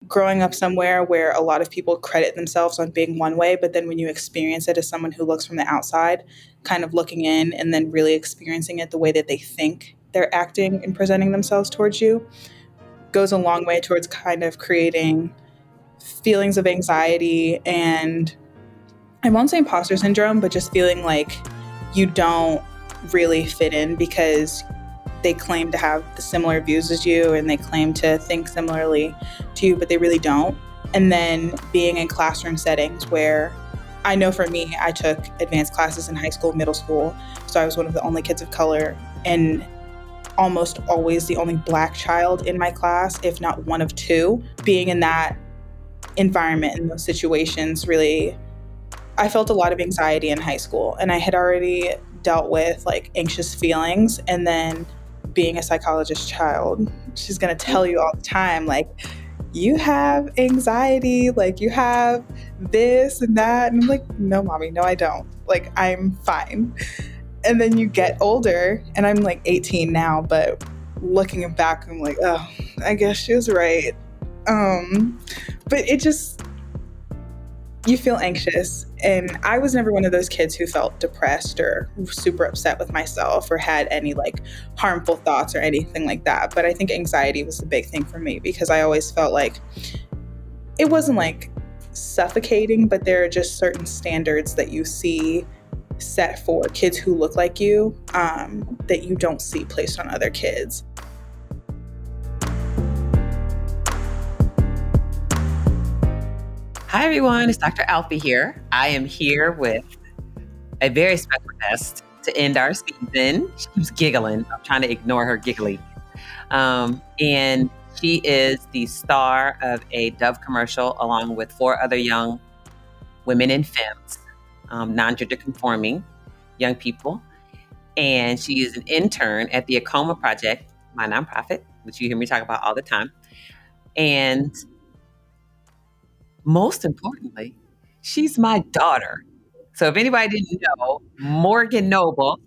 growing up somewhere where a lot of people credit themselves on being one way, but then when you experience it as someone who looks from the outside, kind of looking in and then really experiencing it the way that they think they're acting and presenting themselves towards you, goes a long way towards kind of creating feelings of anxiety and, I won't say imposter syndrome, but just feeling like you don't really fit in because they claim to have the similar views as you and they claim to think similarly to you, but they really don't. And then being in classroom settings where, I know for me, I took advanced classes in high school, middle school, so I was one of the only kids of color and almost always the only Black child in my class, if not one of two. Being in that environment, in those situations, really, I felt a lot of anxiety in high school, and I had already dealt with like anxious feelings. And then being a psychologist child, she's going to tell you all the time, like, you have anxiety, like you have this and that. And I'm like, no, mommy, no, I don't. Like, I'm fine. And then you get older, and I'm like 18 now, but looking back, I'm like, oh, I guess she was right. But it just, you feel anxious. And I was never one of those kids who felt depressed or super upset with myself or had any like harmful thoughts or anything like that. But I think anxiety was the big thing for me because I always felt like it wasn't like suffocating, but there are just certain standards that you see set for kids who look like you that you don't see placed on other kids. Hi, everyone. It's Dr. Alfiee here. I am here with a very special guest to end our season. She keeps giggling. I'm trying to ignore her giggly. And she is the star of a Dove commercial along with 4 other young women in femmes, non-gender conforming young people. And she is an intern at the AAKOMA Project, my nonprofit, which you hear me talk about all the time. And most importantly, she's my daughter. So if anybody didn't know, Morgann Noble,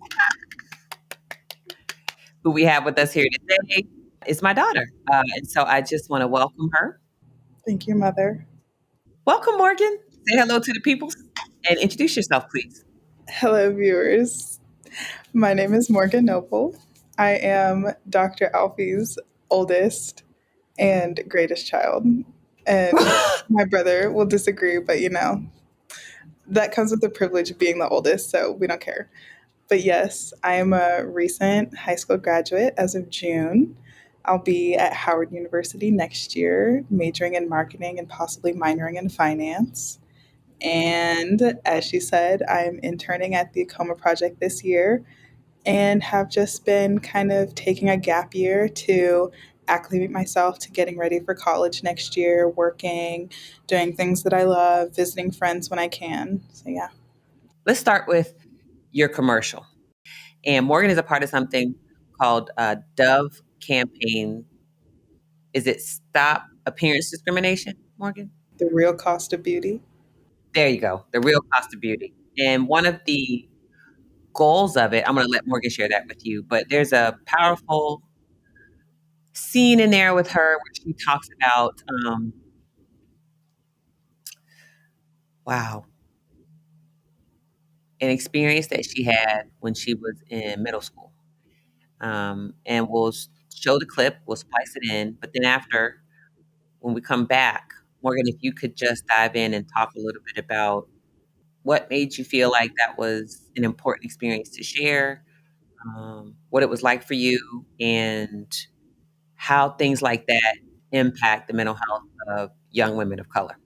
who we have with us here today, is my daughter. And so I just want to welcome her. Thank you, Mother. Welcome, Morgann. Say hello to the people and introduce yourself, please. Hello, viewers. My name is Morgann Noble. I am Dr. Alfie's oldest and greatest child. And my brother will disagree, but you know, that comes with the privilege of being the oldest, so we don't care. But yes, I am a recent high school graduate as of June. I'll be at Howard University next year, majoring in marketing and possibly minoring in finance. And as she said, I'm interning at the AAKOMA Project this year and have just been kind of taking a gap year to acclimate myself to getting ready for college next year, working, doing things that I love, visiting friends when I can. So, yeah. Let's start with your commercial. And Morgann is a part of something called Dove Campaign. Is it Stop Appearance Discrimination, Morgann? The real cost of beauty. There you go. The real cost of beauty. And one of the goals of it, I'm going to let Morgann share that with you, but there's a powerful scene in there with her where she talks about, an experience that she had when she was in middle school. And we'll show the clip, we'll splice it in, but then after, when we come back, Morgann, if you could just dive in and talk a little bit about what made you feel like that was an important experience to share, what it was like for you, and how things like that impact the mental health of young women of color.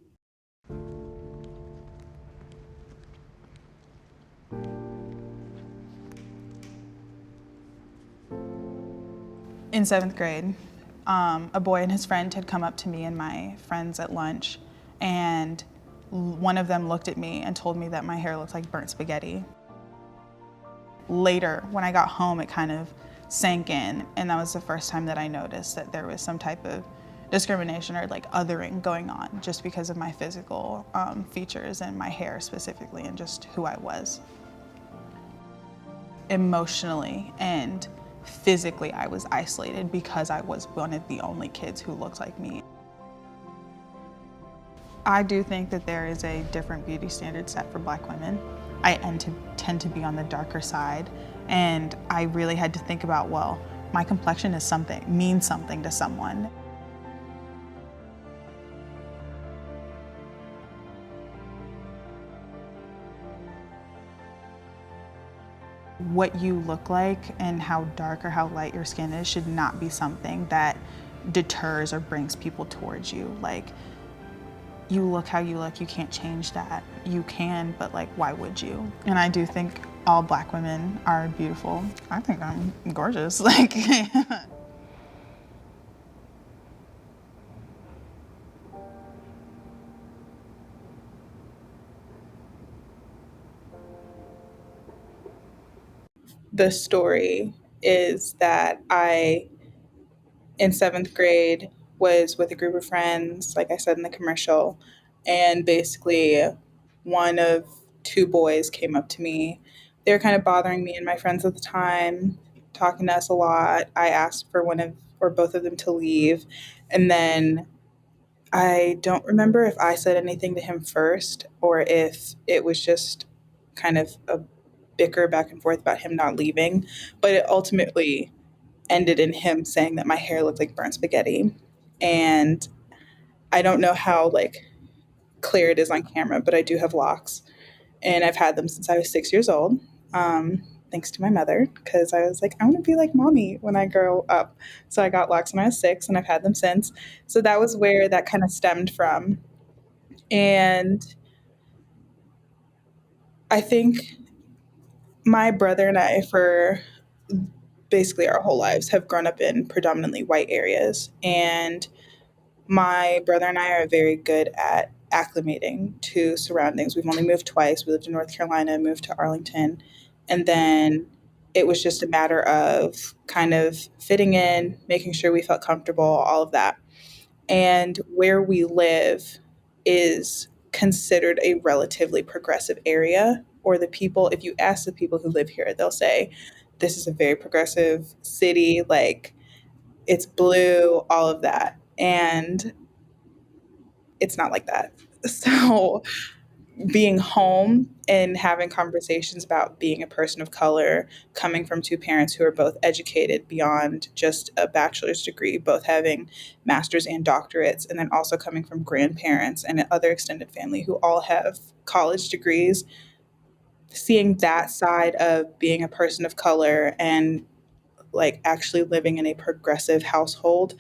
In 7th grade, a boy and his friend had come up to me and my friends at lunch, and one of them looked at me and told me that my hair looked like burnt spaghetti. Later, when I got home, it kind of sank in, and that was the first time that I noticed that there was some type of discrimination or like othering going on just because of my physical features and my hair specifically and just who I was. Emotionally and physically, I was isolated because I was one of the only kids who looked like me. I do think that there is a different beauty standard set for Black women. I tend to be on the darker side, and I really had to think about, well, my complexion is something, means something to someone. What you look like and how dark or how light your skin is should not be something that deters or brings people towards you. Like, you look how you look, you can't change that. You can, but like, why would you? And I do think all Black women are beautiful. I think I'm gorgeous. Like, the story is that in seventh grade, was with a group of friends, like I said in the commercial, and basically one of two boys came up to me. They were kind of bothering me and my friends at the time, talking to us a lot. I asked for one of or both of them to leave, and then I don't remember if I said anything to him first or if it was just kind of a bicker back and forth about him not leaving, but it ultimately ended in him saying that my hair looked like burnt spaghetti. And I don't know how like clear it is on camera, but I do have locks, and I've had them since I was 6 years old. Thanks to my mother, because I was like, I want to be like mommy when I grow up. So I got locks when I was 6, and I've had them since. So that was where that kind of stemmed from. And I think my brother and I, for basically our whole lives, have grown up in predominantly white areas. And my brother and I are very good at acclimating to surroundings. We've only moved twice. We lived in North Carolina, moved to Arlington, and then it was just a matter of kind of fitting in, making sure we felt comfortable, all of that. And where we live is considered a relatively progressive area, or the people, if you ask the people who live here, they'll say, this is a very progressive city, like it's blue, all of that. And it's not like that. So being home and having conversations about being a person of color, coming from two parents who are both educated beyond just a bachelor's degree, both having masters and doctorates, and then also coming from grandparents and other extended family who all have college degrees, seeing that side of being a person of color and like actually living in a progressive household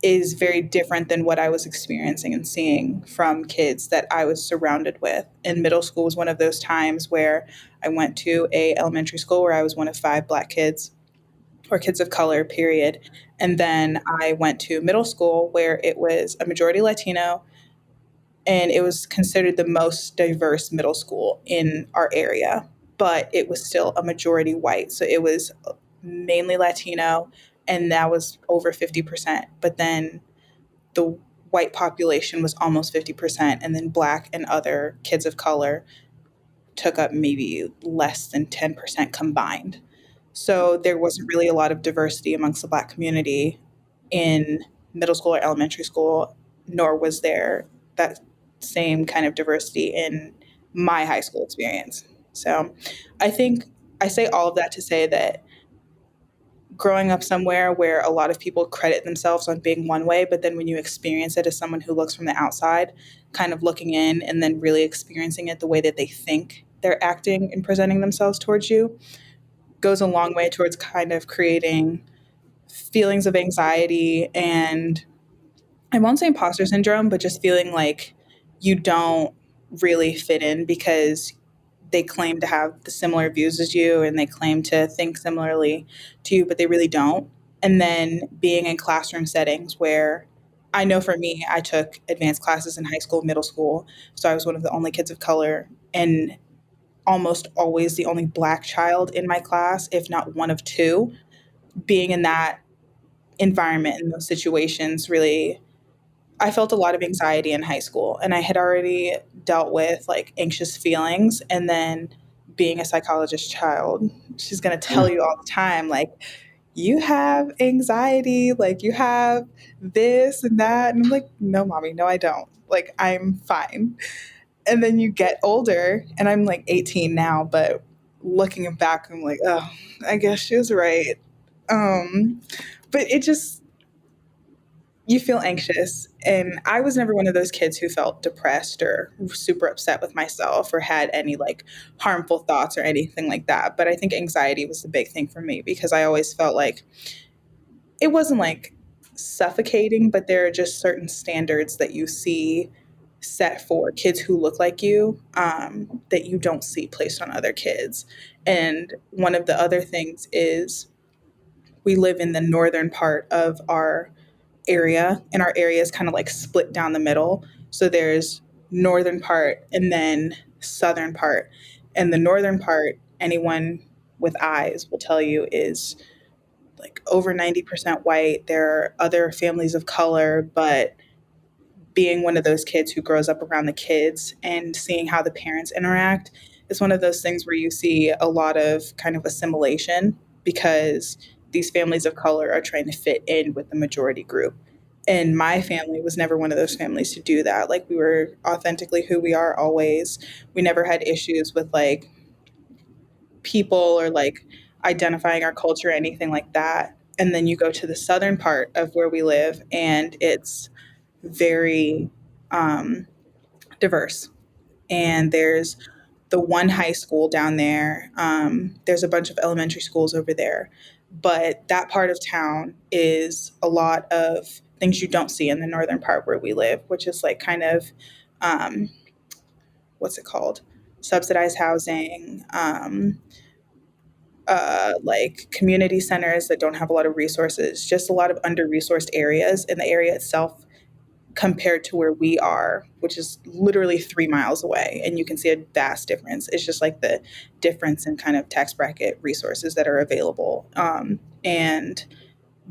is very different than what I was experiencing and seeing from kids that I was surrounded with. And middle school was one of those times where I went to a elementary school where I was one of 5 Black kids or kids of color, period. And then I went to middle school where it was a majority Latino, and it was considered the most diverse middle school in our area, but it was still a majority white. So it was mainly Latino, and that was over 50%. But then the white population was almost 50%, and then Black and other kids of color took up maybe less than 10% combined. So there wasn't really a lot of diversity amongst the Black community in middle school or elementary school, nor was there that same kind of diversity in my high school experience. So I think I say all of that to say that growing up somewhere where a lot of people credit themselves on being one way, but then when you experience it as someone who looks from the outside, kind of looking in and then really experiencing it the way that they think they're acting and presenting themselves towards you, goes a long way towards kind of creating feelings of anxiety and I won't say imposter syndrome, but just feeling like you don't really fit in because they claim to have the similar views as you and they claim to think similarly to you, but they really don't. And then being in classroom settings where I know for me, I took advanced classes in high school, middle school. So I was one of the only kids of color and almost always the only Black child in my class, if not one of two. Being in that environment in those situations really I felt a lot of anxiety in high school and I had already dealt with like anxious feelings and then being a psychologist child, she's going to tell Mm. you all the time like you have anxiety, like you have this and that. And I'm like, no, mommy, no, I don't. Like, I'm fine. And then you get older, and I'm like 18 now, but looking back, I'm like, oh, I guess she was right. Um, but it just, you feel anxious. And I was never one of those kids who felt depressed or super upset with myself or had any like harmful thoughts or anything like that. But I think anxiety was the big thing for me because I always felt like it wasn't like suffocating, but there are just certain standards that you see set for kids who look like you that you don't see placed on other kids. And one of the other things is we live in the northern part of our area, and our area is kind of like split down the middle. So there's northern part and then southern part. And the northern part, anyone with eyes will tell you, is like over 90% white. There are other families of color, but being one of those kids who grows up around the kids and seeing how the parents interact is one of those things where you see a lot of kind of assimilation because these families of color are trying to fit in with the majority group. And my family was never one of those families to do that. Like, we were authentically who we are always. We never had issues with like people or like identifying our culture or anything like that. And then you go to the southern part of where we live, and it's very um, diverse. And there's the one high school down there. There's a bunch of elementary schools over there. But that part of town is a lot of things you don't see in the northern part where we live, which is like kind of, um, what's it called? Subsidized housing, like community centers that don't have a lot of resources, just a lot of under resourced areas in the area itself compared to where we are, which is literally 3 miles away. And you can see a vast difference. It's just like the difference in kind of tax bracket resources that are available. And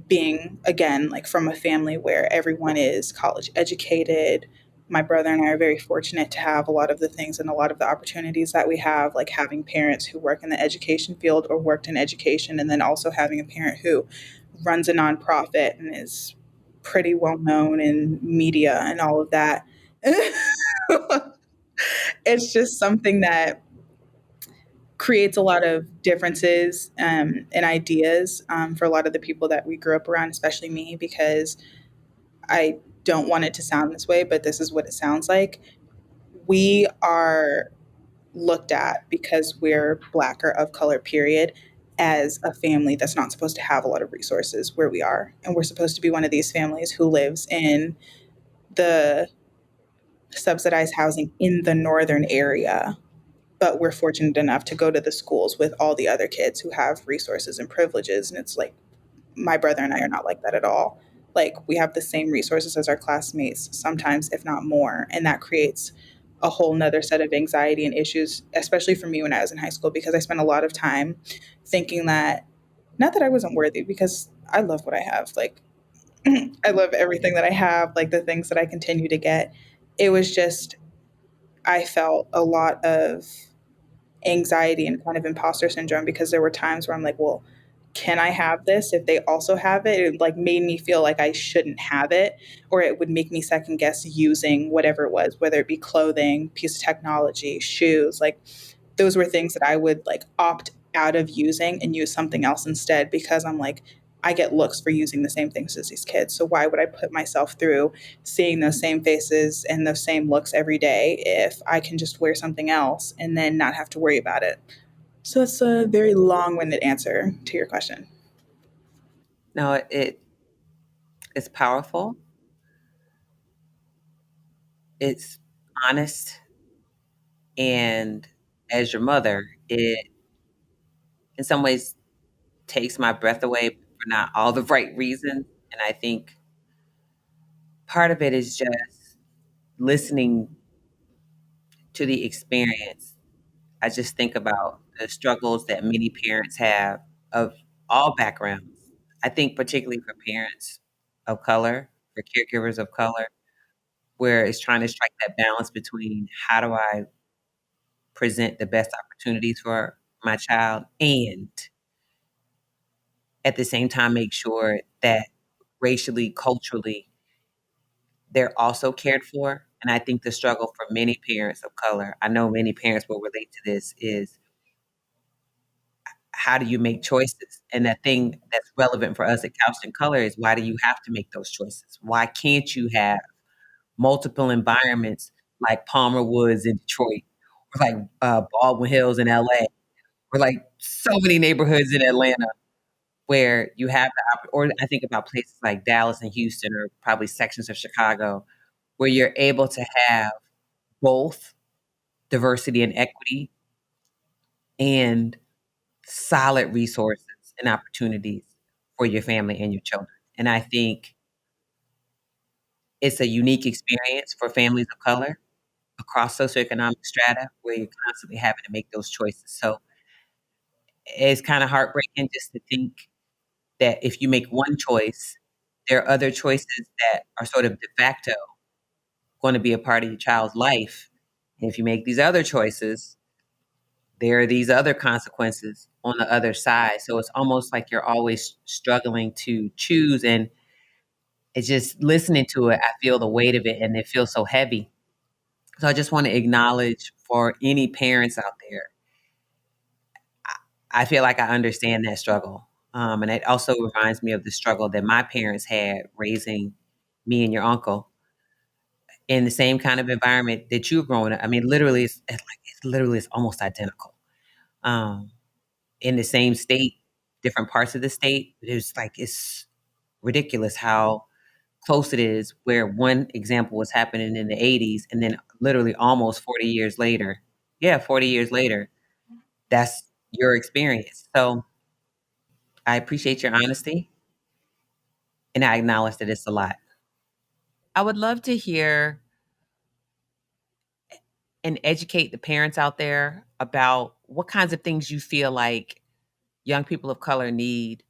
being, again, like from a family where everyone is college educated, my brother and I are very fortunate to have a lot of the things and a lot of the opportunities that we have, like having parents who work in the education field or worked in education, and then also having a parent who runs a nonprofit and is pretty well known in media and all of that. It's just something that creates a lot of differences and ideas for a lot of the people that we grew up around, especially me, because I don't want it to sound this way, but this is what it sounds like. We are looked at because we're black or of color, period, as a family that's not supposed to have a lot of resources where we are. And we're supposed to be one of these families who lives in the subsidized housing in the northern area. But we're fortunate enough to go to the schools with all the other kids who have resources and privileges. And it's like, my brother and I are not like that at all. Like, we have the same resources as our classmates, sometimes, if not more. And that creates a whole nother set of anxiety and issues, especially for me when I was in high school, because I spent a lot of time thinking that, not that I wasn't worthy, because I love what I have. Like, I love everything that I have, like the things that I continue to get. It was just, I felt a lot of anxiety and kind of imposter syndrome because there were times where I'm like, well, can I have this if they also have it? It like made me feel like I shouldn't have it, or it would make me second guess using whatever it was, whether it be clothing, piece of technology, shoes. Like, those were things that I would like opt out of using and use something else instead because I'm like, I get looks for using the same things as these kids. So why would I put myself through seeing those same faces and those same looks every day if I can just wear something else and then not have to worry about it? So it's a very long-winded answer to your question. No, it's powerful. It's honest, and as your mother, it in some ways takes my breath away for not all the right reasons. And I think part of it is just listening to the experience. I just think about the struggles that many parents have of all backgrounds. I think particularly for parents of color, for caregivers of color, where it's trying to strike that balance between how do I present the best opportunities for my child, and at the same time make sure that racially, culturally, they're also cared for. And I think the struggle for many parents of color, I know many parents will relate to this, is how do you make choices? And the thing that's relevant for us at Couch and Color is, why do you have to make those choices? Why can't you have multiple environments like Palmer Woods in Detroit, or like Baldwin Hills in LA, or like so many neighborhoods in Atlanta where you have or I think about places like Dallas and Houston, or probably sections of Chicago, where you're able to have both diversity and equity and solid resources and opportunities for your family and your children. And I think it's a unique experience for families of color across socioeconomic strata, where you're constantly having to make those choices. So it's kind of heartbreaking just to think that if you make one choice, there are other choices that are sort of de facto going to be a part of your child's life. And if you make these other choices, there are these other consequences on the other side. So it's almost like you're always struggling to choose. And it's just listening to it, I feel the weight of it, and it feels so heavy. So I just want to acknowledge, for any parents out there, I feel like I understand that struggle. And it also reminds me of the struggle that my parents had raising me and your uncle in the same kind of environment that you were growing up. I mean, literally, it's almost identical. Um, in the same state, different parts of the state. It's ridiculous how close it is, where one example was happening in the 80s, and then literally almost 40 years later, 40 years later, that's your experience. So I appreciate your honesty, and I acknowledge that it's a lot. I would love to hear and educate the parents out there about what kinds of things you feel like young people of color need,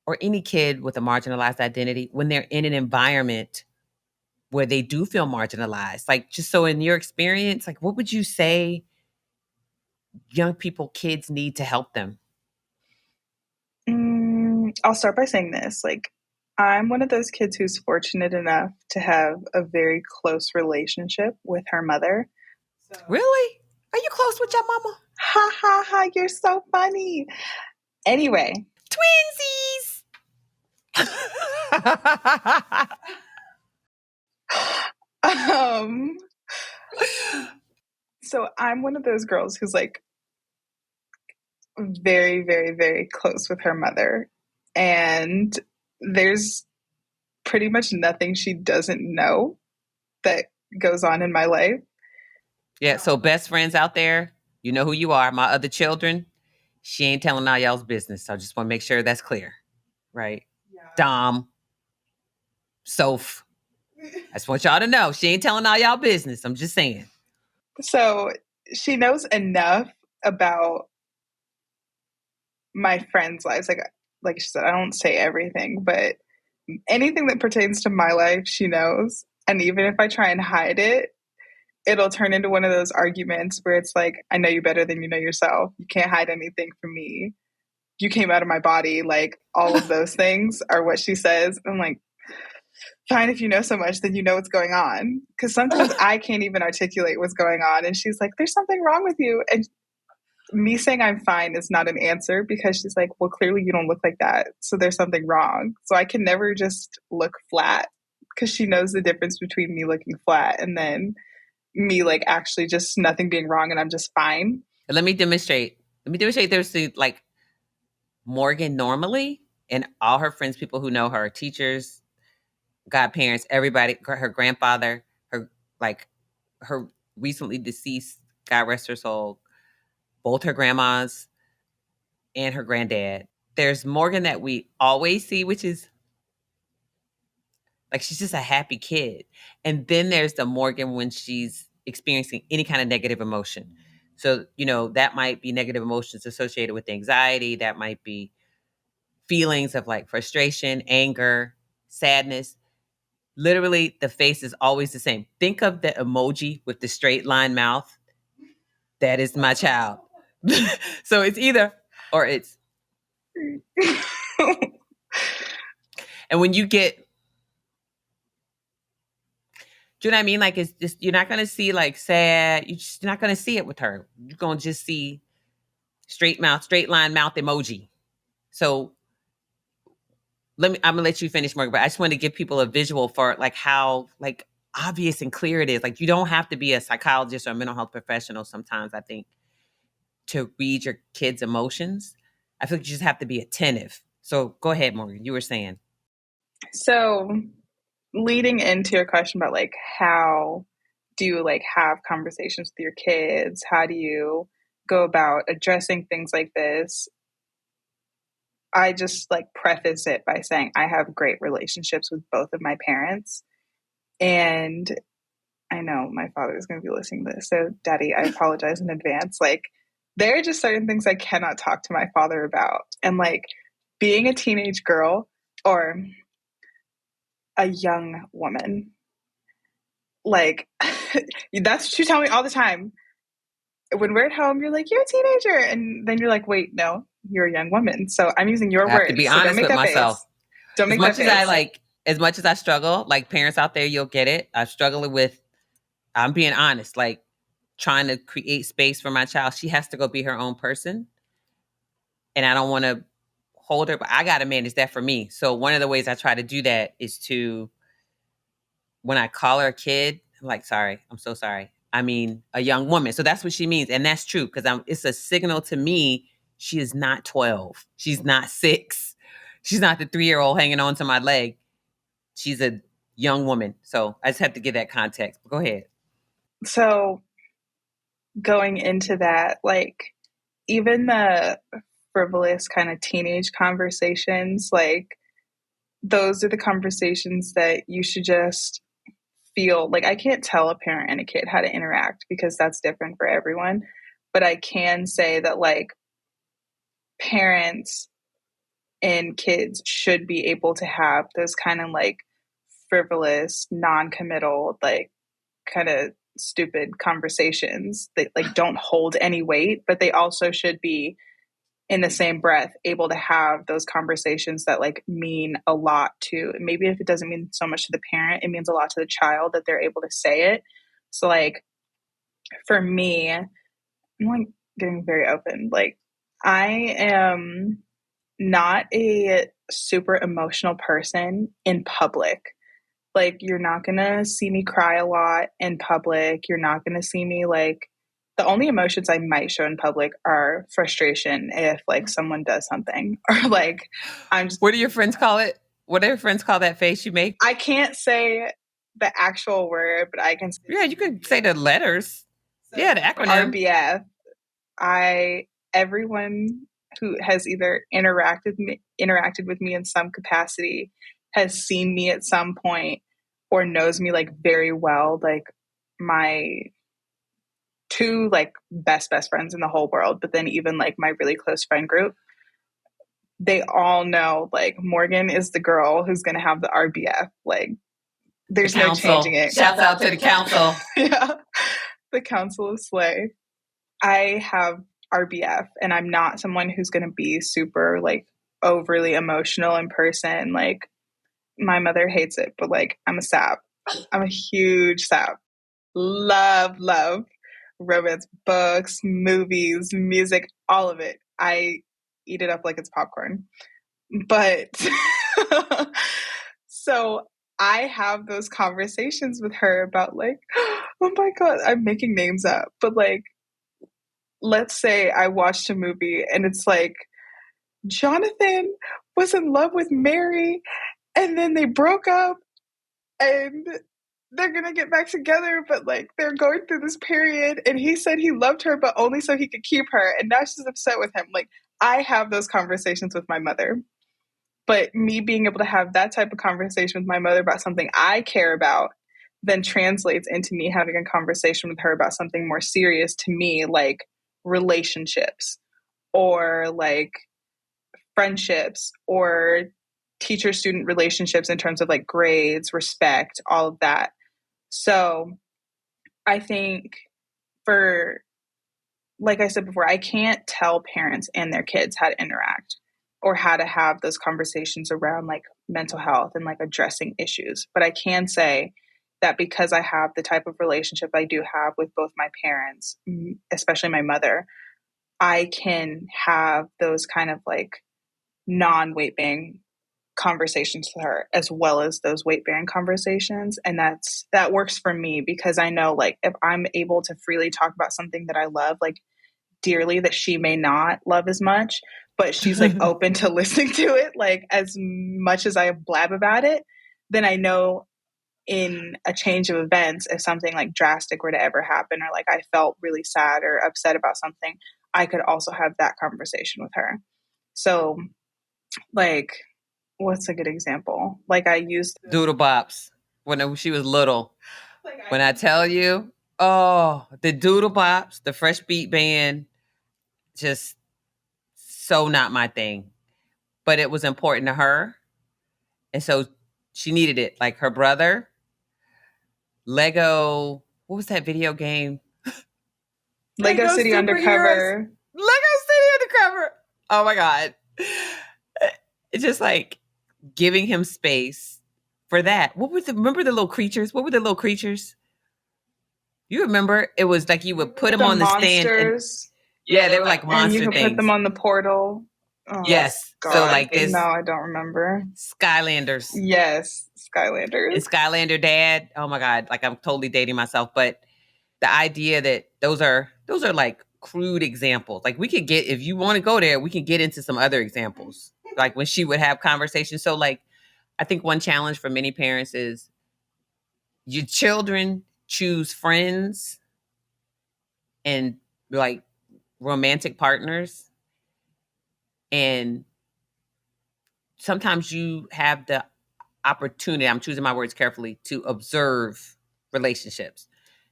or any kid with a marginalized identity, when they're in an environment where they do feel marginalized. Like, just so in your experience, like, what would you say young people, kids need to help them? I'll start by saying this. Like, I'm one of those kids who's fortunate enough to have a very close relationship with her mother. So, Really? Are you close with your mama? ha ha ha, you're so funny. Anyway, Twinsies. um, so I'm one of those girls who's like very, very, very close with her mother. And there's pretty much nothing she doesn't know that goes on in my life. Yeah, so best friends out there, you know who you are. My other children, she ain't telling all y'all's business. So I just want to make sure that's clear, right? Yeah. Dom, Soph, I just want y'all to know she ain't telling all y'all business. I'm just saying. So she knows enough about my friends' lives. Like she said, I don't say everything, but anything that pertains to my life, she knows. And even if I try and hide it, it'll turn into one of those arguments where it's like, I know you better than you know yourself. You can't hide anything from me. You came out of my body. Like, all of those things are what she says. I'm like, fine, if you know so much, then you know what's going on. Because sometimes I can't even articulate what's going on. And she's like, there's something wrong with you. And me saying I'm fine is not an answer, because she's like, well, clearly you don't look like that. So there's something wrong. So I can never just look flat, because she knows the difference between me looking flat and then me like actually just nothing being wrong and I'm just fine. Let me demonstrate. There's like Morgann normally, and all her friends, people who know her, teachers, godparents, everybody, her grandfather, like her recently deceased, God rest her soul, both her grandmas and her granddad. There's Morgann that we always see, which is like, she's just a happy kid. And then there's the Morgann when she's experiencing any kind of negative emotion. So, that might be negative emotions associated with anxiety. That might be feelings of like frustration, anger, sadness. Literally, the face is always the same. Think of the emoji with the straight line mouth. That is my child. So it's either or it's. And when you get, do you know what I mean? Like, it's just, you're not going to see like sad. You're not going to see it with her. You're going to just see straight mouth, straight line mouth emoji. So I'm gonna let you finish, Morgan, but I just want to give people a visual for like how like obvious and clear it is. Like, you don't have to be a psychologist or a mental health professional sometimes, I think, to read your kids' emotions. I feel like you just have to be attentive. So go ahead, Morgan. You were saying. So leading into your question about like how do you like have conversations with your kids? How do you go about addressing things like this? I just like preface it by saying I have great relationships with both of my parents. And I know my father is going to be listening to this. So, Daddy, I apologize in advance. Like, there are just certain things I cannot talk to my father about. And like being a teenage girl or a young woman, like, that's what you tell me all the time. When we're at home, you're like, you're a teenager. And then you're like, wait, no, you're a young woman. So I'm using your I have to words. be So don't honest make with that myself. face. Don't As make that much as I face. like, as much as I struggle, like parents out there, you'll get it. I'm struggling with, I'm being honest, like trying to create space for my child. She has to go be her own person. And I don't want to hold her, but I got to manage that for me. So one of the ways I try to do that is to, when I call her a kid, I'm like, sorry, I'm so sorry. I mean, a young woman. So that's what she means. And that's true because it's a signal to me. She is not 12. She's not 6. She's not the 3-year-old hanging on to my leg. She's a young woman. So I just have to give that context. Go ahead. So going into that, like, even the frivolous kind of teenage conversations, like, those are the conversations that you should just feel like. I can't tell a parent and a kid how to interact because that's different for everyone. But I can say that, like, parents and kids should be able to have those kind of like frivolous, non committal, like, kind of stupid conversations that like don't hold any weight, but they also should be in the same breath able to have those conversations that like mean a lot to, maybe if it doesn't mean so much to the parent, it means a lot to the child that they're able to say it. So like for me, I'm like getting very open. Like I am not a super emotional person in public. Like, you're not gonna see me cry a lot in public. You're not gonna see me like, the only emotions I might show in public are frustration if like someone does something or like I'm just, What do your friends call it? What do your friends call that face you make? I can't say the actual word, but I can say Yeah, you could say the letters. Yeah, the acronym. RBF. I Everyone who has either interacted with me in some capacity has seen me at some point or knows me like very well. Like my two like best friends in the whole world, but then even like my really close friend group, they all know like Morgan is the girl who's gonna have the RBF. Like The there's no changing council. it. Shouts out to the council. Yeah, the Council of Slay. I have RBF, and I'm not someone who's going to be super like overly emotional in person. Like my mother hates it, but like I'm a sap. I'm a huge sap. Love romance books, movies, music, all of it. I eat it up like it's popcorn. But so I have those conversations with her about like, oh my God, I'm making names up, but like, let's say I watched a movie and it's like Jonathan was in love with Mary and then they broke up and they're gonna get back together, but like they're going through this period and he said he loved her but only so he could keep her and now she's upset with him. Like I have those conversations with my mother. But me being able to have that type of conversation with my mother about something I care about then translates into me having a conversation with her about something more serious to me, like relationships or like friendships or teacher student relationships in terms of like grades, respect, all of that. So I think for, like I said before, I can't tell parents and their kids how to interact. or how to have those conversations around like mental health and like addressing issues. But I can say that because I have the type of relationship I do have with both my parents, especially my mother, I can have those kind of like non weight bearing conversations with her as well as those weight bearing conversations, and that works for me because I know like if I'm able to freely talk about something that I love like dearly that she may not love as much, but she's like open to listening to it like as much as I blab about it, then I know in a change of events, if something like drastic were to ever happen, or like I felt really sad or upset about something, I could also have that conversation with her. So, like, what's a good example? Like, I used Doodle Bops when she was little. When I tell you, oh, the Doodle Bops, the Fresh Beat Band, just so not my thing. But it was important to her. And so she needed it. Like her brother, Lego, what was that video game? Lego Lego City superheroes. Undercover. Lego City Undercover. Oh my God. It's just like giving him space for that. Remember the little creatures? What were the little creatures? You remember? It was like you would put them The on the stand and monsters, yeah, they were like and you monster could put them things. on the portal. Oh, Yes. So God. like No, this I don't remember. Skylanders. Yes, And Skylanders. Skylander dad. Oh my God. Like I'm totally dating myself. But the idea that those are like crude examples. Like we could get, if you want to go there, we can get into some other examples. Like when she would have conversations. So like I think one challenge for many parents is your children choose friends and like romantic partners. And sometimes you have the opportunity, I'm choosing my words carefully, to observe relationships.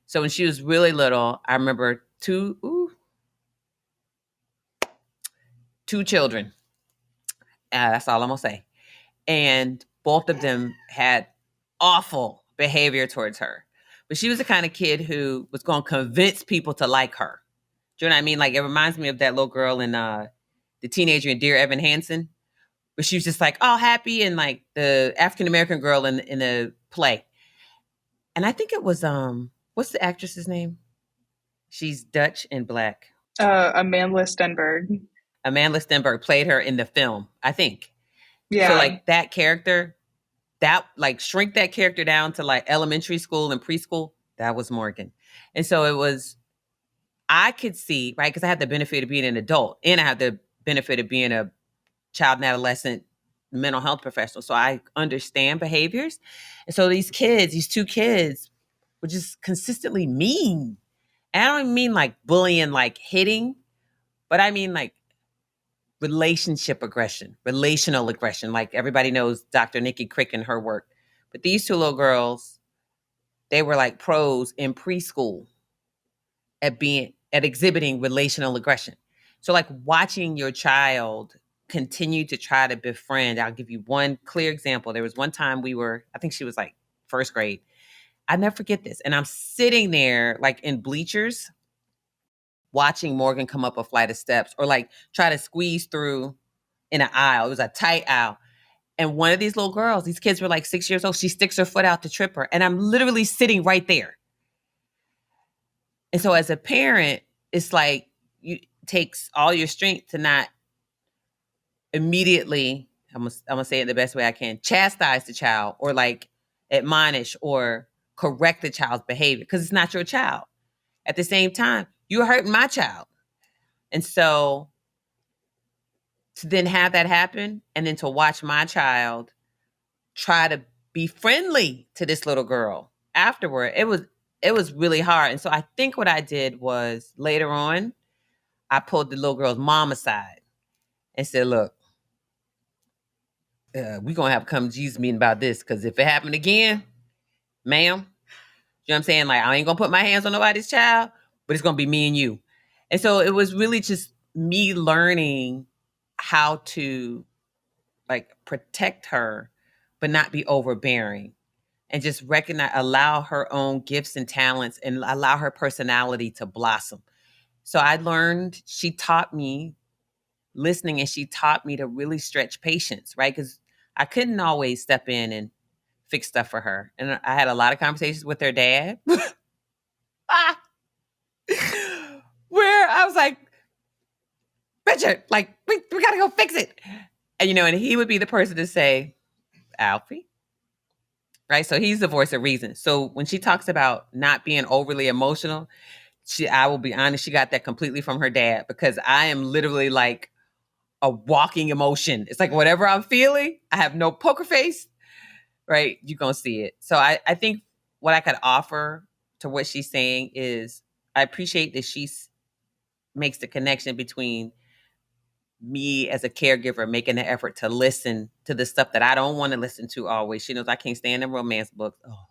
So when she was really little, I remember two children. That's all I'm gonna say. And both of them had awful behavior towards her. But she was the kind of kid who was going to convince people to like her. Do you know what I mean? Like it reminds me of that little girl in the teenager in Dear Evan Hansen, where she was just like all happy and like the African American girl in the play. And I think it was what's the actress's name? She's Dutch and black. Amanda Stenberg. Amanda Stenberg played her in the film, I think. So Yeah. like that character, that like shrink that character down to like elementary school and preschool, that was Morgan. And so it was, I could see, right, because I had the benefit of being an adult and I had the benefit of being a child and adolescent mental health professional. So I understand behaviors. And so these two kids were just consistently mean. And I don't mean like bullying, like hitting, but I mean like relationship aggression, relational aggression. Like everybody knows Dr. Nikki Crick and her work. But these two little girls, they were like pros in preschool at exhibiting relational aggression. So like watching your child continue to try to befriend. I'll give you one clear example. There was one time I think she was like first grade. I never forget this. And I'm sitting there like in bleachers watching Morgan come up a flight of steps or like try to squeeze through in an aisle. It was a tight aisle. And one of these little girls, these kids were like 6 years old, she sticks her foot out to trip her. And I'm literally sitting right there. And so as a parent, it's like it takes all your strength to not immediately, I'm gonna say it the best way I can, chastise the child or like admonish or correct the child's behavior because it's not your child. At the same time, you're hurting my child. And so to then have that happen and then to watch my child try to be friendly to this little girl afterward, it was really hard. And so I think what I did was later on, I pulled the little girl's mom aside and said, look, we're going to have to come to Jesus meeting about this because if it happened again, ma'am, you know what I'm saying? Like, I ain't going to put my hands on nobody's child, but it's going to be me and you. And so it was really just me learning how to like protect her, but not be overbearing and just recognize, allow her own gifts and talents and allow her personality to blossom. So she taught me listening, and she taught me to really stretch patience, right? Because I couldn't always step in and fix stuff for her. And I had a lot of conversations with her dad ah, where I was like, Richard, like, we got to go fix it. And, and he would be the person to say, Alfie, right? So he's the voice of reason. So when she talks about not being overly emotional, I will be honest, she got that completely from her dad, because I am literally like a walking emotion. It's like whatever I'm feeling, I have no poker face, right? You're going to see it. So I think what I could offer to what she's saying is I appreciate that she makes the connection between me as a caregiver making the effort to listen to the stuff that I don't want to listen to always. She knows I can't stand them romance books. Oh,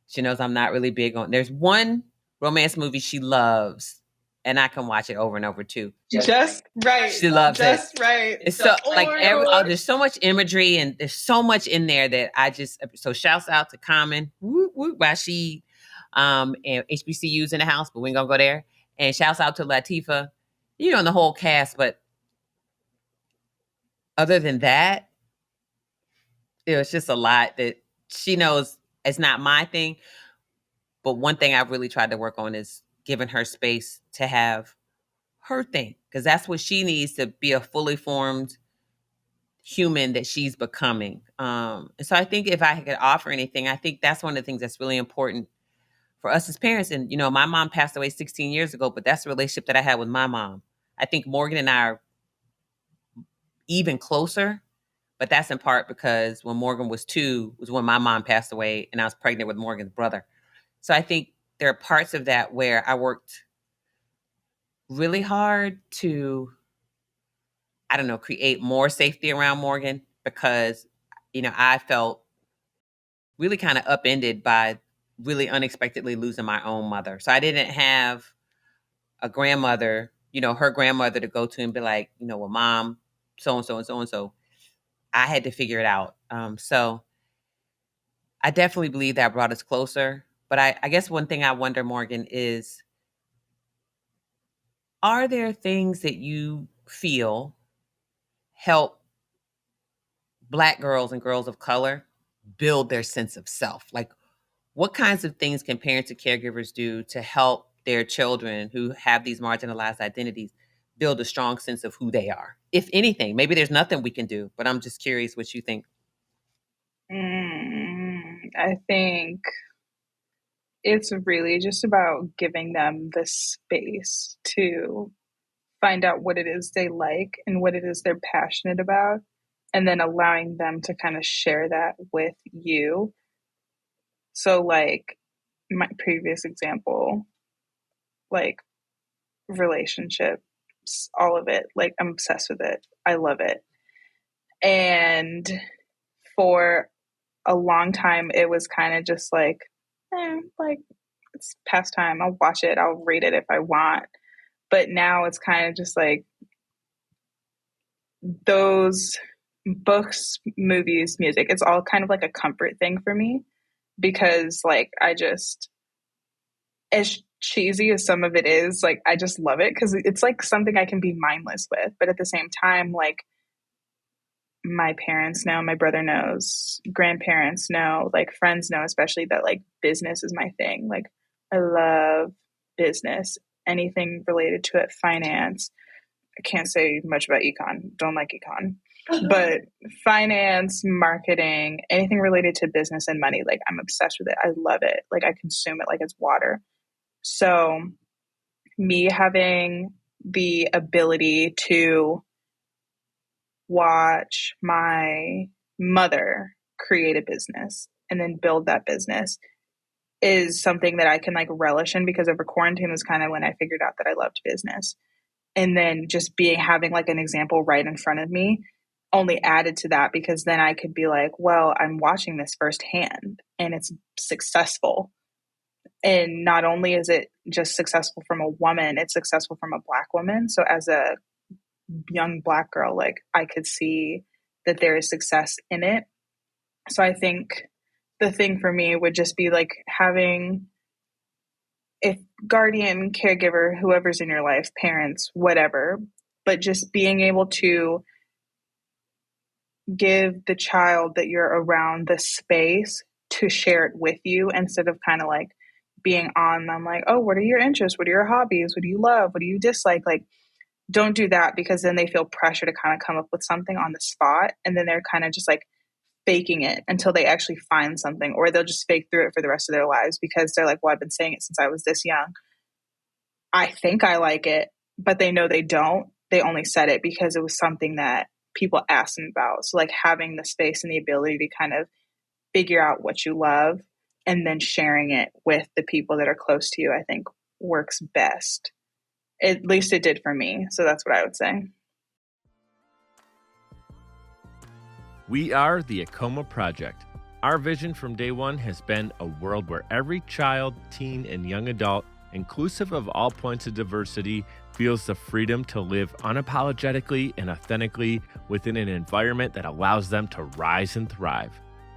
she knows I'm not really big on. There's one romance movie she loves, and I can watch it over and over too. Just right. She loves just it. right. It's so like there's so much imagery and there's so much in there that I just so shouts out to Common, woo, woo, while she and HBCUs in the house, but we ain't gonna go there. And shouts out to Latifah, and the whole cast. But other than that, it was just a lot that she knows it's not my thing. But one thing I've really tried to work on is giving her space to have her thing, because that's what she needs to be a fully formed human that she's becoming. And so I think if I could offer anything, I think that's one of the things that's really important for us as parents. And, my mom passed away 16 years ago, but that's the relationship that I had with my mom. I think Morgan and I are even closer, but that's in part because when Morgan was 2 was when my mom passed away and I was pregnant with Morgan's brother. So I think there are parts of that where I worked really hard to, I don't know, create more safety around Morgan, because, I felt really kind of upended by really unexpectedly losing my own mother. So I didn't have a grandmother, her grandmother to go to and be like, well, mom, so and so and so and so. I had to figure it out. So I definitely believe that brought us closer. But I guess one thing I wonder, Morgan, is are there things that you feel help Black girls and girls of color build their sense of self? Like, what kinds of things can parents and caregivers do to help their children who have these marginalized identities build a strong sense of who they are? If anything, maybe there's nothing we can do, but I'm just curious what you think. I think it's really just about giving them the space to find out what it is they like and what it is they're passionate about, and then allowing them to kind of share that with you. So, like my previous example, like relationships, all of it, like I'm obsessed with it. I love it. And for a long time, it was kind of just like, like it's pastime. I'll watch it. I'll read it if I want. But now it's kind of just like those books, movies, music, it's all kind of like a comfort thing for me, because like I just, as cheesy as some of it is, like I just love it because it's like something I can be mindless with. But at the same time, like my parents know, my brother knows, grandparents know, like friends know, especially, that like business is my thing. Like I love business, anything related to it, finance. I can't say much about econ. Don't like econ. But finance, marketing, anything related to business and money, like I'm obsessed with it. I love it. Like I consume it like it's water. So me having the ability to watch my mother create a business and then build that business is something that I can like relish in, because over quarantine was kind of when I figured out that I loved business. And then just having like an example right in front of me only added to that, because then I could be like, well, I'm watching this firsthand and it's successful. And not only is it just successful from a woman, it's successful from a Black woman. So as a young Black girl, like I could see that there is success in it. So I think the thing for me would just be like having, if guardian, caregiver, whoever's in your life, parents, whatever, but just being able to give the child that you're around the space to share it with you instead of kind of like being on them like, oh, what are your interests? What are your hobbies? What do you love? What do you dislike? Like, don't do that, because then they feel pressure to kind of come up with something on the spot. And then they're kind of just like faking it until they actually find something, or they'll just fake through it for the rest of their lives because they're like, well, I've been saying it since I was this young. I think I like it, but they know they don't. They only said it because it was something that people asked them about. So like having the space and the ability to kind of figure out what you love and then sharing it with the people that are close to you, I think works best. At least it did for me. So that's what I would say. We are the AAKOMA Project. Our vision from day one has been a world where every child, teen, and young adult, inclusive of all points of diversity, feels the freedom to live unapologetically and authentically within an environment that allows them to rise and thrive.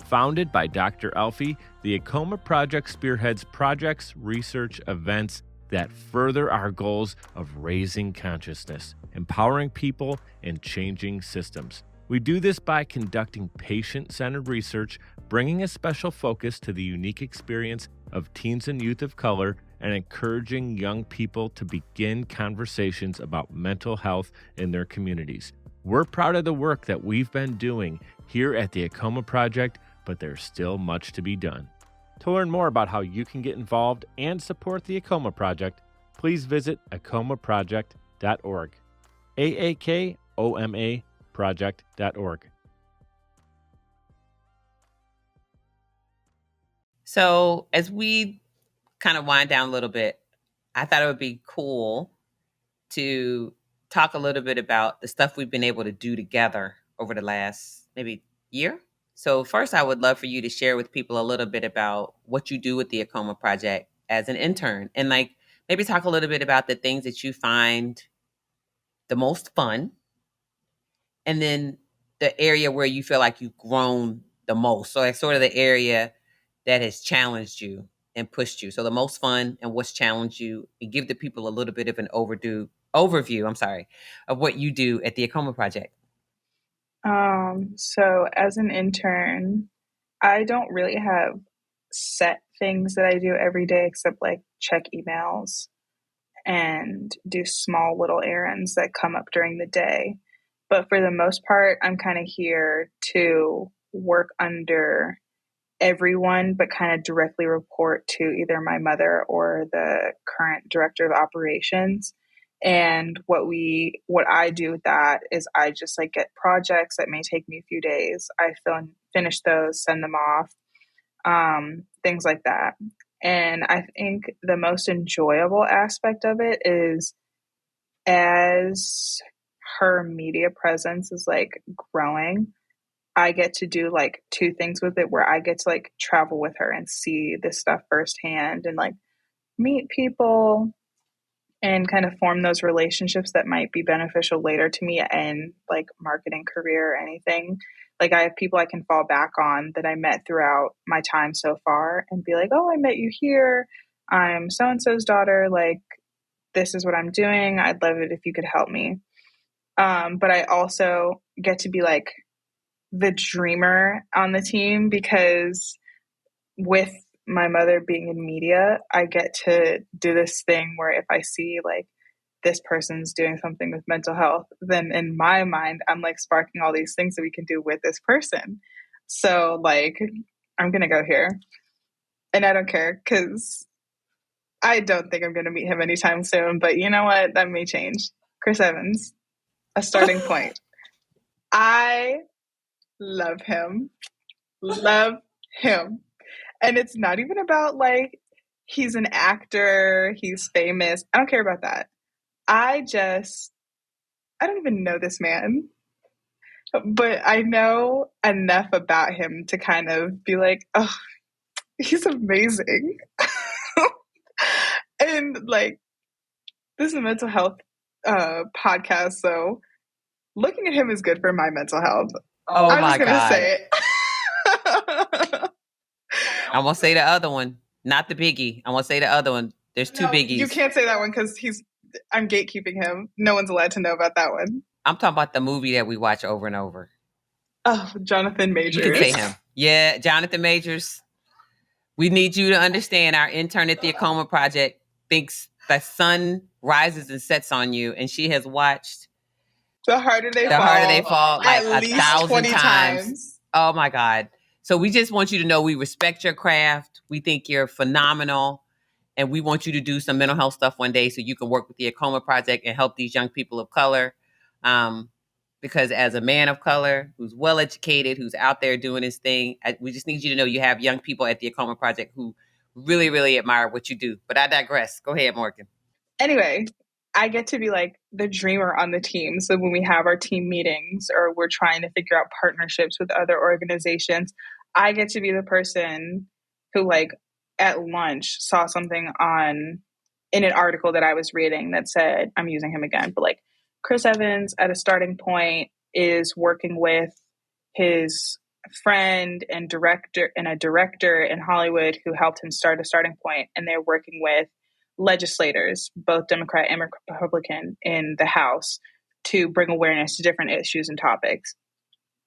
Founded by Dr. Alfiee, the AAKOMA Project spearheads projects, research, events that further our goals of raising consciousness, empowering people, and changing systems. We do this by conducting patient-centered research, bringing a special focus to the unique experience of teens and youth of color, and encouraging young people to begin conversations about mental health in their communities. We're proud of the work that we've been doing here at the AAKOMA Project, but there's still much to be done. To learn more about how you can get involved and support the AAKOMA Project, please visit AAKOMAproject.org. AAKOMA Project.org. So as we kind of wind down a little bit, I thought it would be cool to talk a little bit about the stuff we've been able to do together over the last maybe year. So first, I would love for you to share with people a little bit about what you do with the AAKOMA Project as an intern, and like maybe talk a little bit about the things that you find the most fun, and then the area where you feel like you've grown the most. So like sort of the area that has challenged you and pushed you. So the most fun and what's challenged you, and give the people a little bit of an overview, of what you do at the AAKOMA Project. So as an intern, I don't really have set things that I do every day except like check emails and do small little errands that come up during the day. But for the most part, I'm kind of here to work under everyone, but kind of directly report to either my mother or the current director of operations. And what I do with that is I just like get projects that may take me a few days. I finish those, send them off, things like that. And I think the most enjoyable aspect of it is as her media presence is like growing, I get to do like two things with it, where I get to like travel with her and see this stuff firsthand and like meet people and kind of form those relationships that might be beneficial later to me in like marketing career or anything. Like I have people I can fall back on that I met throughout my time so far and be like, oh, I met you here. I'm so-and-so's daughter. Like, this is what I'm doing. I'd love it if you could help me. But I also get to be like the dreamer on the team, because with my mother being in media, I get to do this thing where if I see like this person's doing something with mental health, then in my mind, I'm like sparking all these things that we can do with this person. So like, I'm going to go here, and I don't care because I don't think I'm going to meet him anytime soon, but you know what? That may change. Chris Evans, a starting point. I love him. Love him. And it's not even about like, he's an actor, he's famous. I don't care about that. I don't even know this man, but I know enough about him to kind of be like, oh, he's amazing. And like, this is a mental health podcast, so looking at him is good for my mental health. Oh I'm my just gonna God. say it. I'm gonna say the other one, not the biggie. I'm gonna say the other one. There's two biggies. You can't say that one because he's I'm gatekeeping him. No one's allowed to know about that one. I'm talking about the movie that we watch over and over. Oh, Jonathan Majors. You can say him. Yeah, Jonathan Majors. We need you to understand our intern at the AAKOMA Project thinks the sun rises and sets on you, and she has watched The Harder They Fall like at least 1,000 times. times. Oh my God. So we just want you to know we respect your craft. We think you're phenomenal. And we want you to do some mental health stuff one day so you can work with the AAKOMA Project and help these young people of color. Because as a man of color who's well educated, who's out there doing his thing, we just need you to know you have young people at the AAKOMA Project who really, really admire what you do. But I digress. Go ahead, Morgann. Anyway, I get to be like the dreamer on the team. So when we have our team meetings or we're trying to figure out partnerships with other organizations, I get to be the person who, like, at lunch saw something in an article that I was reading that said, I'm using him again, but like, Chris Evans at a starting point is working with his friend and a director in Hollywood who helped him start a starting point, and they're working with legislators, both Democrat and Republican, in the House to bring awareness to different issues and topics.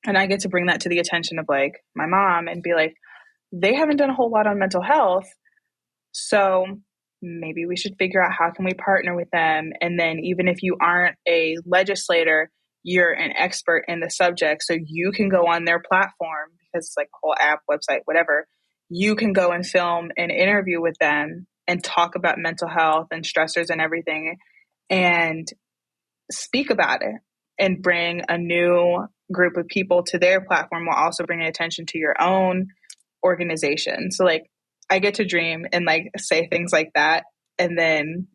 And I get to bring that to the attention of like my mom and be like, they haven't done a whole lot on mental health, so maybe we should figure out how can we partner with them. And then even if you aren't a legislator, you're an expert in the subject, so you can go on their platform, because it's like a whole app, website, whatever. You can go and film an interview with them and talk about mental health and stressors and everything and speak about it and bring a new group of people to their platform while also bringing attention to your own organization. So like, I get to dream and like say things like that and then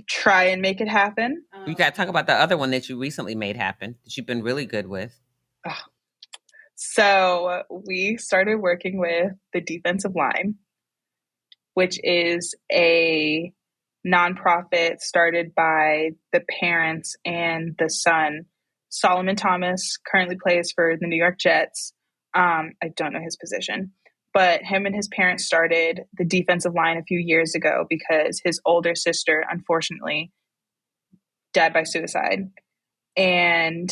try and make it happen. You got to talk about the other one that you recently made happen that you've been really good with. So we started working with the defensive line, which is a nonprofit started by the parents and the son. Solomon Thomas currently plays for the New York Jets. I don't know his position, but him and his parents started the defensive line a few years ago because his older sister, unfortunately, died by suicide. And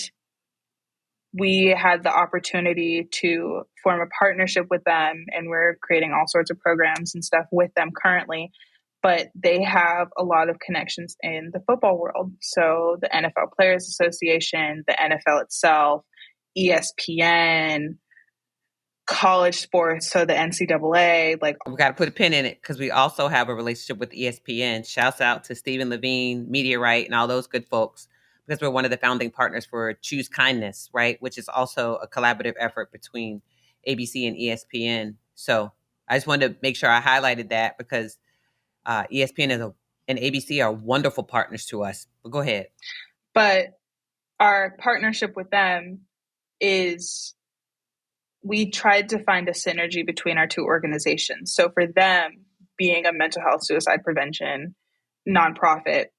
we had the opportunity to form a partnership with them, and we're creating all sorts of programs and stuff with them currently. But they have a lot of connections in the football world. So the NFL Players Association, the NFL itself, ESPN, college sports, so the NCAA. Like, we got to put a pin in it because we also have a relationship with ESPN. Shouts out to Stephen Levine, Media Right, and all those good folks, because we're one of the founding partners for Choose Kindness, right? Which is also a collaborative effort between ABC and ESPN. So I just wanted to make sure I highlighted that because ESPN and ABC are wonderful partners to us. But go ahead. But our partnership with them is we tried to find a synergy between our two organizations. So for them, being a mental health suicide prevention nonprofit,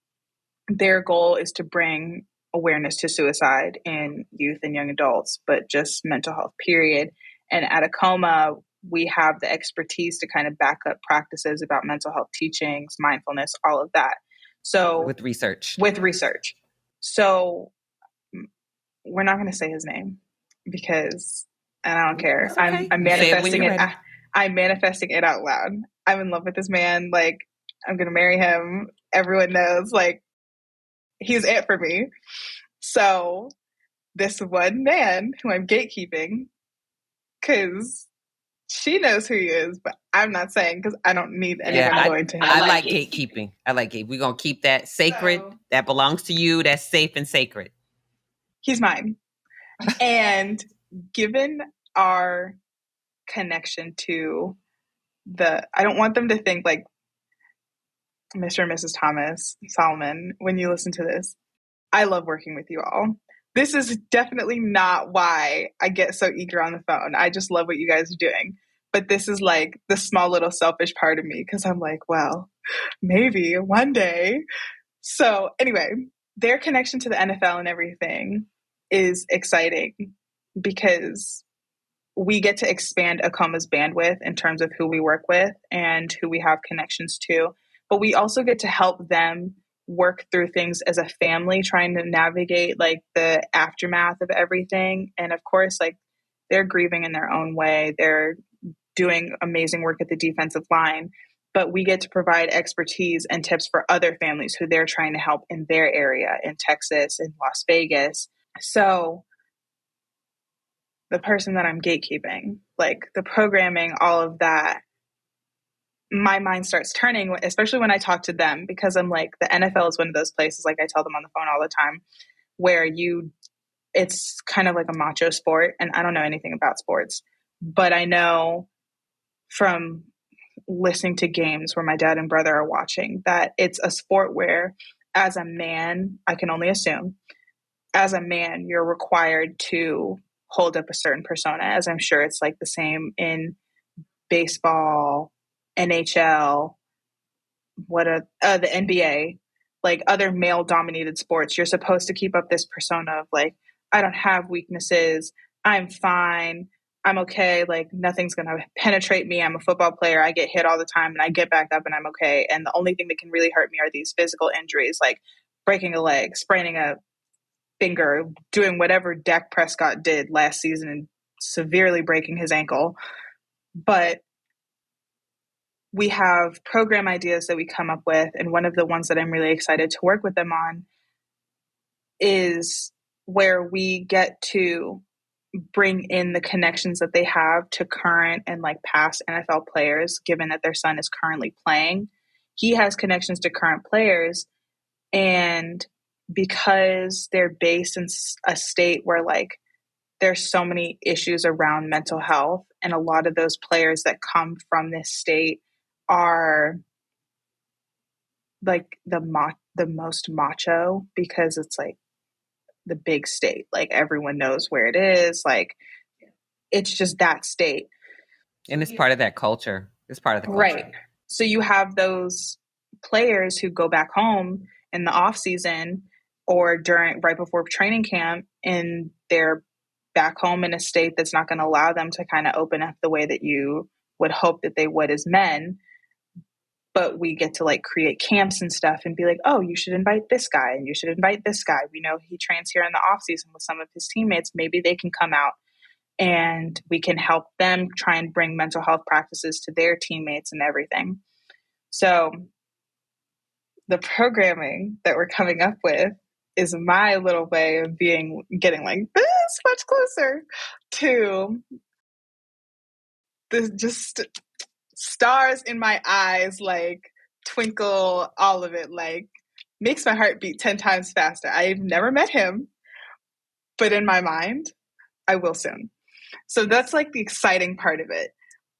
their goal is to bring awareness to suicide in youth and young adults, but just mental health, period. And at AAKOMA, we have the expertise to kind of back up practices about mental health teachings, mindfulness, all of that. So with research. So we're not going to say his name because I don't care. Okay. I'm manifesting it. I'm manifesting it out loud. I'm in love with this man. Like, I'm going to marry him. Everyone knows, like, he's it for me. So this one man who I'm gatekeeping, because she knows who he is, but I'm not saying because I don't need anyone going to him. I like gatekeeping. We're going to keep that sacred. So, that belongs to you. That's safe and sacred. He's mine. And given our connection to I don't want them to think like Mr. and Mrs. Thomas, Solomon, when you listen to this, I love working with you all. This is definitely not why I get so eager on the phone. I just love what you guys are doing. But this is like the small little selfish part of me because I'm like, well, maybe one day. So anyway, their connection to the NFL and everything is exciting because we get to expand AAKOMA's bandwidth in terms of who we work with and who we have connections to. But we also get to help them work through things as a family, trying to navigate like the aftermath of everything. And of course, like they're grieving in their own way. They're doing amazing work at the defensive line, but we get to provide expertise and tips for other families who they're trying to help in their area, in Texas, in Las Vegas. So the person that I'm gatekeeping, like the programming, all of that, my mind starts turning, especially when I talk to them, because I'm like, the NFL is one of those places, like I tell them on the phone all the time, where it's kind of like a macho sport. And I don't know anything about sports, but I know from listening to games where my dad and brother are watching that it's a sport where, as a man, I can only assume, as a man, you're required to hold up a certain persona, as I'm sure it's like the same in baseball, NHL, the NBA, like other male dominated sports. You're supposed to keep up this persona of like, I don't have weaknesses. I'm fine. I'm okay. Like nothing's going to penetrate me. I'm a football player. I get hit all the time and I get back up and I'm okay. And the only thing that can really hurt me are these physical injuries, like breaking a leg, spraining a finger, doing whatever Dak Prescott did last season and severely breaking his ankle. But we have program ideas that we come up with. And one of the ones that I'm really excited to work with them on is where we get to bring in the connections that they have to current and like past NFL players, given that their son is currently playing. He has connections to current players. And because they're based in a state where like there's so many issues around mental health, and a lot of those players that come from this state are like the most macho, because it's like the big state, like everyone knows where it is, like it's just that state, and it's part of that culture. It's part of the culture, right? So you have those players who go back home in the off season or right before training camp, and they're back home in a state that's not going to allow them to kind of open up the way that you would hope that they would as men. But we get to like create camps and stuff and be like, oh, you should invite this guy and you should invite this guy. We know he trains here in the off season with some of his teammates. Maybe they can come out and we can help them try and bring mental health practices to their teammates and everything. So the programming that we're coming up with is my little way of getting like this much closer to the just stars in my eyes, like twinkle, all of it, like makes my heart beat 10 times faster. I've never met him, but in my mind, I will soon. So that's like the exciting part of it.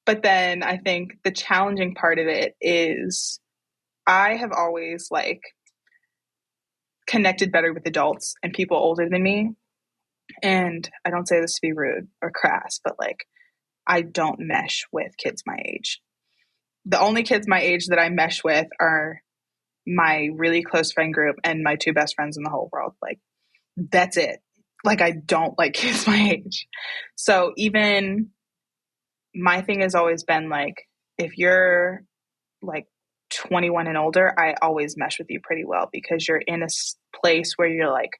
But then I think the challenging part of it is I have always like connected better with adults and people older than me. And I don't say this to be rude or crass, but like I don't mesh with kids my age. The only kids my age that I mesh with are my really close friend group and my two best friends in the whole world. Like that's it. Like I don't like kids my age. So even my thing has always been like, if you're like 21 and older, I always mesh with you pretty well because you're in a place where you're like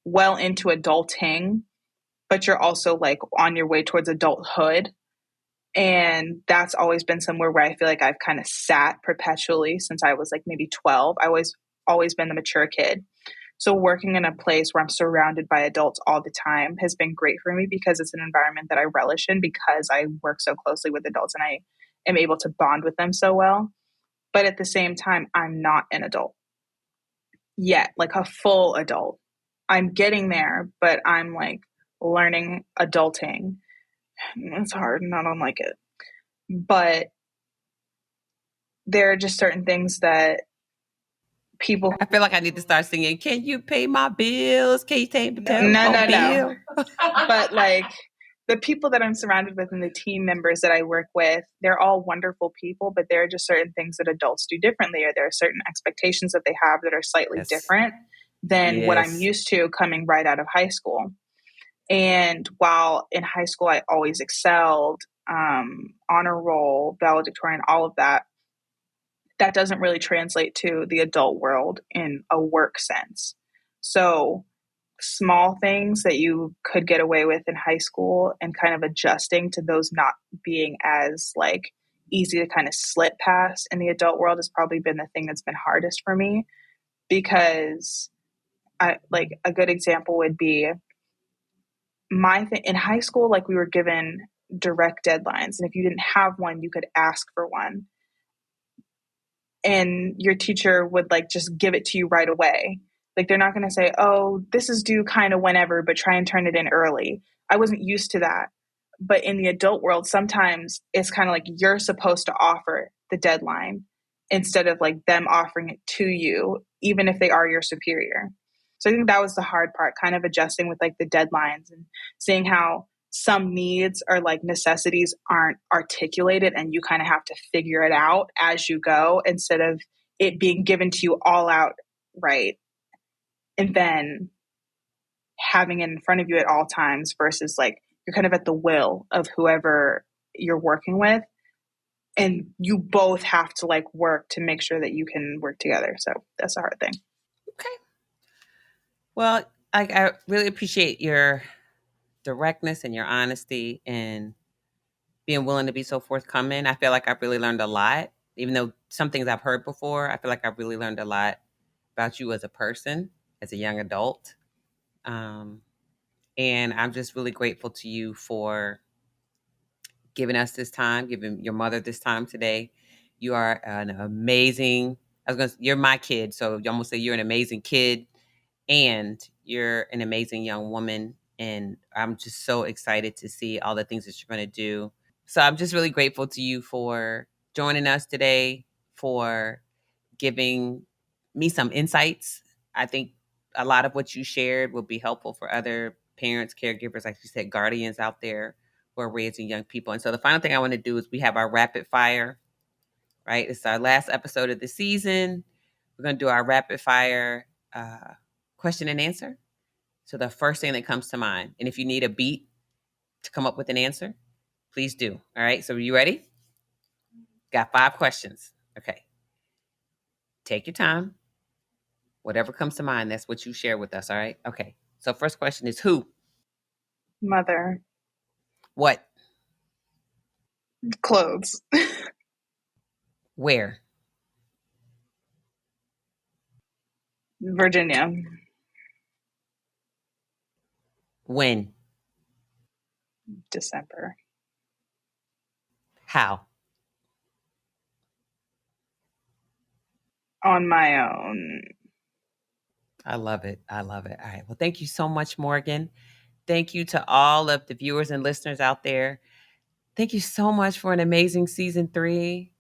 well into adulting, but you're also like on your way towards adulthood. And that's always been somewhere where I feel like I've kind of sat perpetually since I was like maybe 12. I was always been the mature kid. So working in a place where I'm surrounded by adults all the time has been great for me because it's an environment that I relish in because I work so closely with adults and I am able to bond with them so well. But at the same time, I'm not an adult yet, like a full adult. I'm getting there, but I'm like learning adulting. It's hard and I don't like it. But there are just certain things that people... I feel like I need to start singing, can you pay my bills? Can you pay the No. But like the people that I'm surrounded with and the team members that I work with, they're all wonderful people, but there are just certain things that adults do differently, or there are certain expectations that they have that are slightly different than what I'm used to coming right out of high school. And while in high school, I always excelled, honor roll, valedictorian, all of that, that doesn't really translate to the adult world in a work sense. So small things that you could get away with in high school and kind of adjusting to those not being as like easy to kind of slip past in the adult world has probably been the thing that's been hardest for me, because I like a good example would be in high school, like we were given direct deadlines, and if you didn't have one, you could ask for one, and your teacher would like just give it to you right away. Like they're not going to say, oh, this is due kind of whenever, but try and turn it in early. I wasn't used to that. But in the adult world, sometimes it's kind of like you're supposed to offer the deadline instead of like them offering it to you, even if they are your superior. So I think that was the hard part, kind of adjusting with like the deadlines and seeing how some needs or like necessities aren't articulated and you kind of have to figure it out as you go instead of it being given to you all out right and then having it in front of you at all times versus like you're kind of at the will of whoever you're working with, and you both have to like work to make sure that you can work together. So that's a hard thing. Okay. Well, I really appreciate your directness and your honesty and being willing to be so forthcoming. I feel like I've really learned a lot, even though some things I've heard before. I feel like I've really learned a lot about you as a person, as a young adult. And I'm just really grateful to you for giving us this time, giving your mother this time today. You are an amazing, you're my kid. So you almost say you're an amazing kid and you're an amazing young woman. And I'm just so excited to see all the things that you're going to do. So I'm just really grateful to you for joining us today, for giving me some insights. I think a lot of what you shared will be helpful for other parents, caregivers, like you said, guardians out there who are raising young people. And so the final thing I want to do is we have our rapid fire, right? It's our last episode of the season. We're going to do our rapid fire question and answer. So the first thing that comes to mind, and if you need a beat to come up with an answer, please do. All right. So are you ready? Got 5 questions. Okay. Take your time. Whatever comes to mind, that's what you share with us. All right. Okay. So first question is who? Mother. What? Clothes. Where? Virginia. When? December. How? On my own. I love it. I love it. All right. Well, thank you so much, Morgann. Thank you to all of the viewers and listeners out there. Thank you so much for an amazing season 3.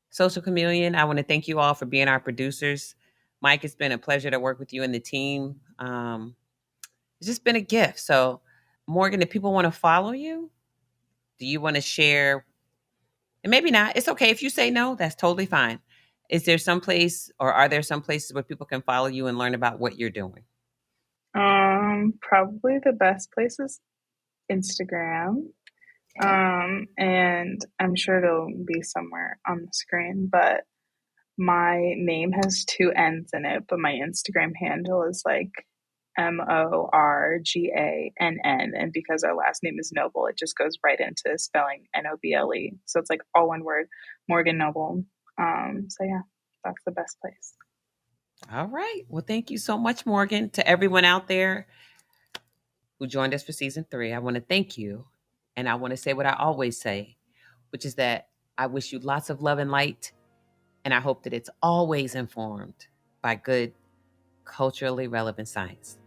Social Chameleon, I want to thank you all for being our producers. Mike, it's been a pleasure to work with you and the team. It's just been a gift. So, Morgann, if people want to follow you, do you want to share? And maybe not. It's okay if you say no. That's totally fine. Is there some place, or are there some places where people can follow you and learn about what you're doing? Probably the best place is Instagram. And I'm sure it'll be somewhere on the screen, but my name has 2 N's in it, but my Instagram handle is like Morgann. And because our last name is Noble, it just goes right into spelling Noble. So it's like all one word, Morgann Noble. So yeah, that's the best place. All right. Well, thank you so much, Morgann. To everyone out there who joined us for season 3, I want to thank you. And I want to say what I always say, which is that I wish you lots of love and light. And I hope that it's always informed by good, culturally relevant science.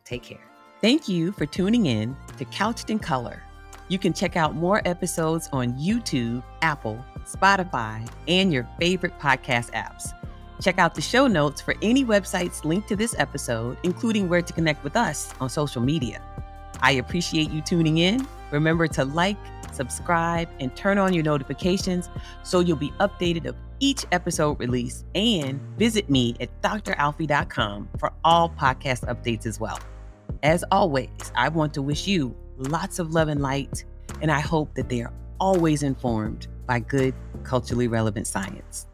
Take care. Thank you for tuning in to Couched in Color. You can check out more episodes on YouTube, Apple, Spotify, and your favorite podcast apps. Check out the show notes for any websites linked to this episode, including where to connect with us on social media. I appreciate you tuning in. Remember to like, subscribe, and turn on your notifications so you'll be updated of each episode release, and visit me at dralfiee.com for all podcast updates as well. As always, I want to wish you lots of love and light, and I hope that they are always informed by good, culturally relevant science.